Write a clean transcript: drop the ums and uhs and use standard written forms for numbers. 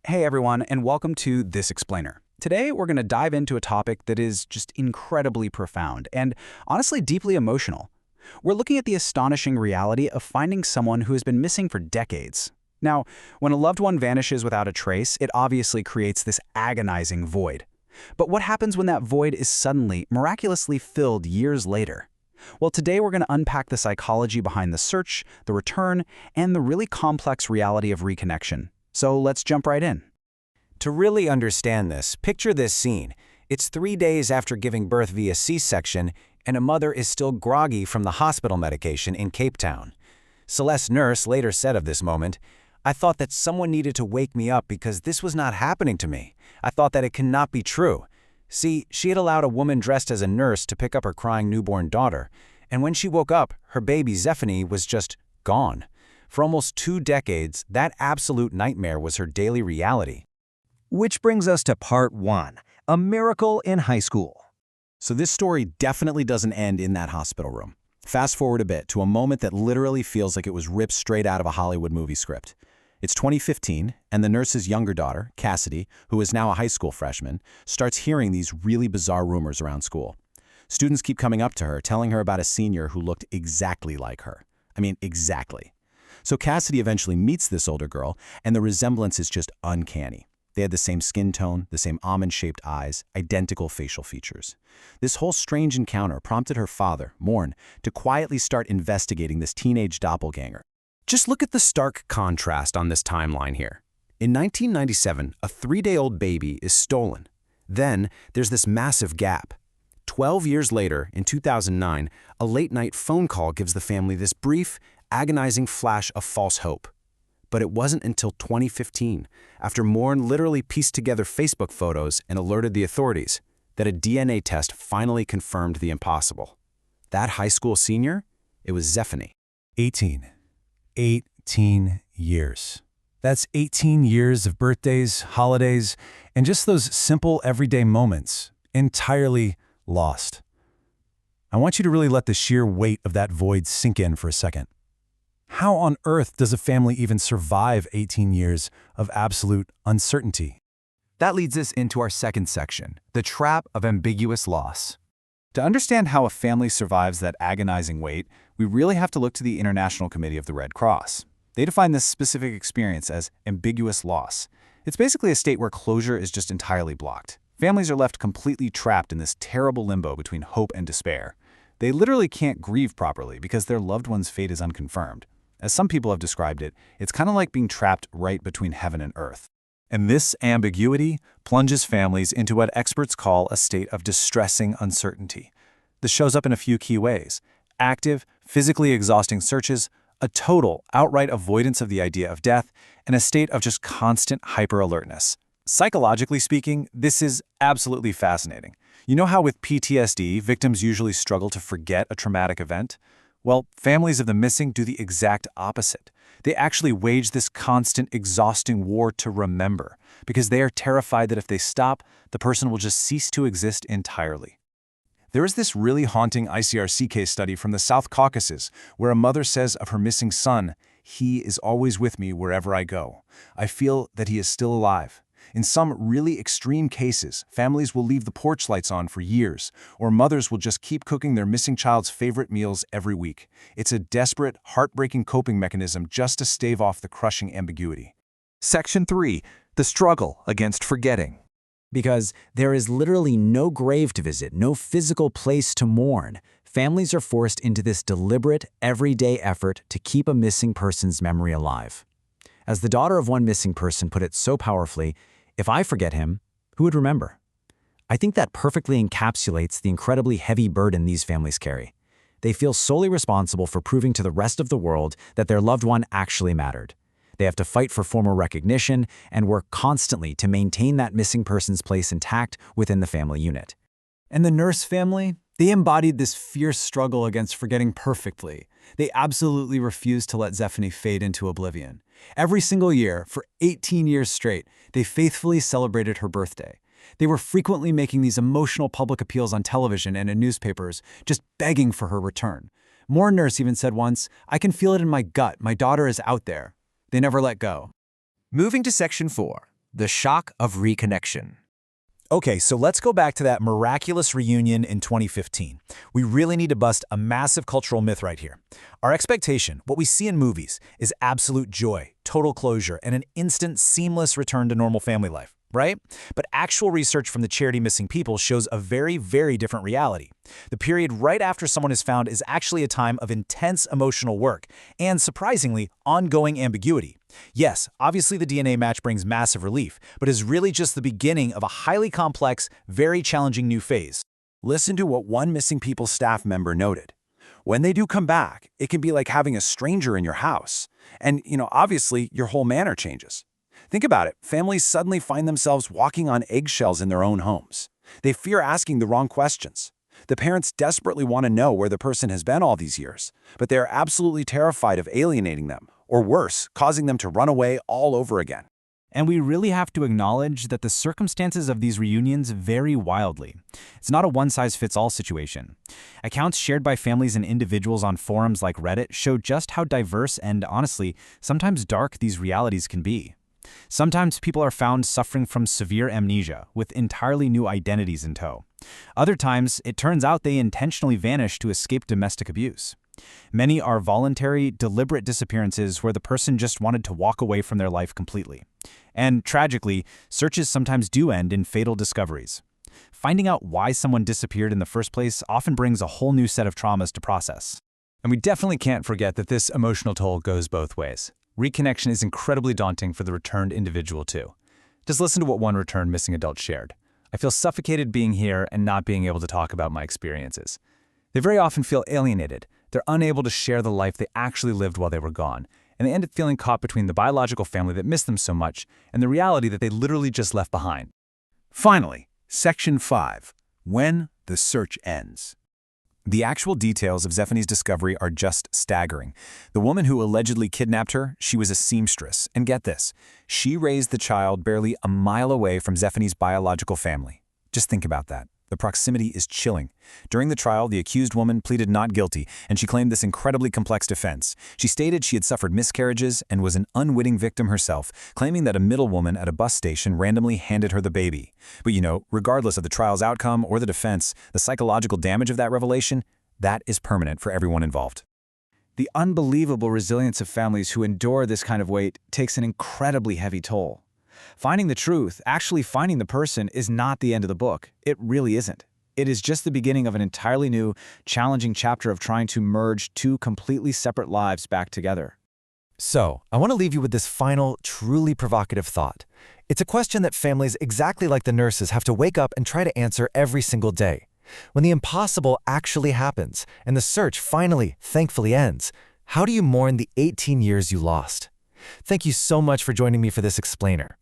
Hey everyone, and welcome to This Explainer. Today we're going to dive into a topic that is just incredibly profound and honestly deeply emotional. We're looking at the astonishing reality of finding someone who has been missing for decades. Now, when a loved one vanishes without a trace, it obviously creates this agonizing void. But what happens when that void is suddenly, miraculously filled years later? Well, today we're going to unpack the psychology behind the search, the return, and the really complex reality of reconnection. So let's jump right in. To really understand this, picture this scene. It's 3 days after giving birth via C-section, and a mother is still groggy from the hospital medication in Cape Town. Celeste's nurse later said of this moment, "I thought that someone needed to wake me up because this was not happening to me. I thought that it cannot be true." See, she had allowed a woman dressed as a nurse to pick up her crying newborn daughter, and when she woke up, her baby Zephany was just gone. For almost 2 decades, that absolute nightmare was her daily reality. Which brings us to part 1, a miracle in high school. So this story definitely doesn't end in that hospital room. Fast forward a bit to a moment that literally feels like it was ripped straight out of a Hollywood movie script. It's 2015, and the nurse's younger daughter, Cassidy, who is now a high school freshman, starts hearing these really bizarre rumors around school. Students keep coming up to her, telling her about a senior who looked exactly like her. I mean, exactly. So Cassidy eventually meets this older girl, and the resemblance is just uncanny. They had the same skin tone, the same almond-shaped eyes, identical facial features. This whole strange encounter prompted her father, Morn, to quietly start investigating this teenage doppelganger. Just look at the stark contrast on this timeline here. In 1997, a 3-day-old baby is stolen. Then there's this massive gap. 12 years later, in 2009, a late-night phone call gives the family this brief, agonizing flash of false hope. But it wasn't until 2015, after Morn literally pieced together Facebook photos and alerted the authorities, that a DNA test finally confirmed the impossible. That high school senior? It was Zephany. 18 years. That's 18 years of birthdays, holidays, and just those simple everyday moments, entirely lost. I want you to really let the sheer weight of that void sink in for a second. How on earth does a family even survive 18 years of absolute uncertainty? That leads us into our second section, the trap of ambiguous loss. To understand how a family survives that agonizing wait, we really have to look to the International Committee of the Red Cross. They define this specific experience as ambiguous loss. It's basically a state where closure is just entirely blocked. Families are left completely trapped in this terrible limbo between hope and despair. They literally can't grieve properly because their loved one's fate is unconfirmed. As some people have described it, it's kind of like being trapped right between heaven and earth. And this ambiguity plunges families into what experts call a state of distressing uncertainty. This shows up in a few key ways: active, physically exhausting searches, a total, outright avoidance of the idea of death, and a state of just constant hyper-alertness. Psychologically speaking, this is absolutely fascinating. You know how with PTSD, victims usually struggle to forget a traumatic event? Well, families of the missing do the exact opposite. They actually wage this constant, exhausting war to remember, because they are terrified that if they stop, the person will just cease to exist entirely. There is this really haunting ICRC case study from the South Caucasus where a mother says of her missing son, "He is always with me wherever I go. I feel that he is still alive." In some really extreme cases, families will leave the porch lights on for years, or mothers will just keep cooking their missing child's favorite meals every week. It's a desperate, heartbreaking coping mechanism just to stave off the crushing ambiguity. Section 3, the struggle against forgetting. Because there is literally no grave to visit, no physical place to mourn, families are forced into this deliberate, everyday effort to keep a missing person's memory alive. As the daughter of one missing person put it so powerfully, "If I forget him, who would remember?" I think that perfectly encapsulates the incredibly heavy burden these families carry. They feel solely responsible for proving to the rest of the world that their loved one actually mattered. They have to fight for formal recognition and work constantly to maintain that missing person's place intact within the family unit. And the nurse family? They embodied this fierce struggle against forgetting perfectly. They absolutely refused to let Zephany fade into oblivion. Every single year, for 18 years straight, they faithfully celebrated her birthday. They were frequently making these emotional public appeals on television and in newspapers, just begging for her return. More nurse even said once, "I can feel it in my gut, my daughter is out there." They never let go. Moving to Section 4, The shock of reconnection. Okay, so let's go back to that miraculous reunion in 2015. We really need to bust a massive cultural myth right here. Our expectation, what we see in movies, is absolute joy, total closure, and an instant, seamless return to normal family life, right? But actual research from the charity Missing People shows a very, very different reality. The period right after someone is found is actually a time of intense emotional work and, surprisingly, ongoing ambiguity. Yes, obviously the DNA match brings massive relief, but is really just the beginning of a highly complex, very challenging new phase. Listen to what one Missing People staff member noted. When they do come back, it can be like having a stranger in your house. And, obviously, your whole manner changes. Think about it. Families suddenly find themselves walking on eggshells in their own homes. They fear asking the wrong questions. The parents desperately want to know where the person has been all these years, but they are absolutely terrified of alienating them, or worse, causing them to run away all over again. And we really have to acknowledge that the circumstances of these reunions vary wildly. It's not a one-size-fits-all situation. Accounts shared by families and individuals on forums like Reddit show just how diverse and, honestly, sometimes dark these realities can be. Sometimes people are found suffering from severe amnesia, with entirely new identities in tow. Other times, it turns out they intentionally vanish to escape domestic abuse. Many are voluntary, deliberate disappearances where the person just wanted to walk away from their life completely. And tragically, searches sometimes do end in fatal discoveries. Finding out why someone disappeared in the first place often brings a whole new set of traumas to process. And we definitely can't forget that this emotional toll goes both ways. Reconnection is incredibly daunting for the returned individual, too. Just listen to what one returned missing adult shared. I feel suffocated being here and not being able to talk about my experiences. They very often feel alienated. They're unable to share the life they actually lived while they were gone, and they end up feeling caught between the biological family that missed them so much and the reality that they literally just left behind. Finally, Section 5. When the search ends. The actual details of Zephanie's discovery are just staggering. The woman who allegedly kidnapped her, she was a seamstress. And get this, she raised the child barely a mile away from Zephanie's biological family. Just think about that. The proximity is chilling. During the trial, the accused woman pleaded not guilty, and she claimed this incredibly complex defense. She stated she had suffered miscarriages and was an unwitting victim herself, claiming that a middlewoman at a bus station randomly handed her the baby. But regardless of the trial's outcome or the defense, the psychological damage of that revelation, that is permanent for everyone involved. The unbelievable resilience of families who endure this kind of weight takes an incredibly heavy toll. Finding the truth, actually finding the person, is not the end of the book. It really isn't. It is just the beginning of an entirely new, challenging chapter of trying to merge two completely separate lives back together. So, I want to leave you with this final, truly provocative thought. It's a question that families exactly like the nurses have to wake up and try to answer every single day. When the impossible actually happens, and the search finally, thankfully ends, how do you mourn the 18 years you lost? Thank you so much for joining me for this explainer.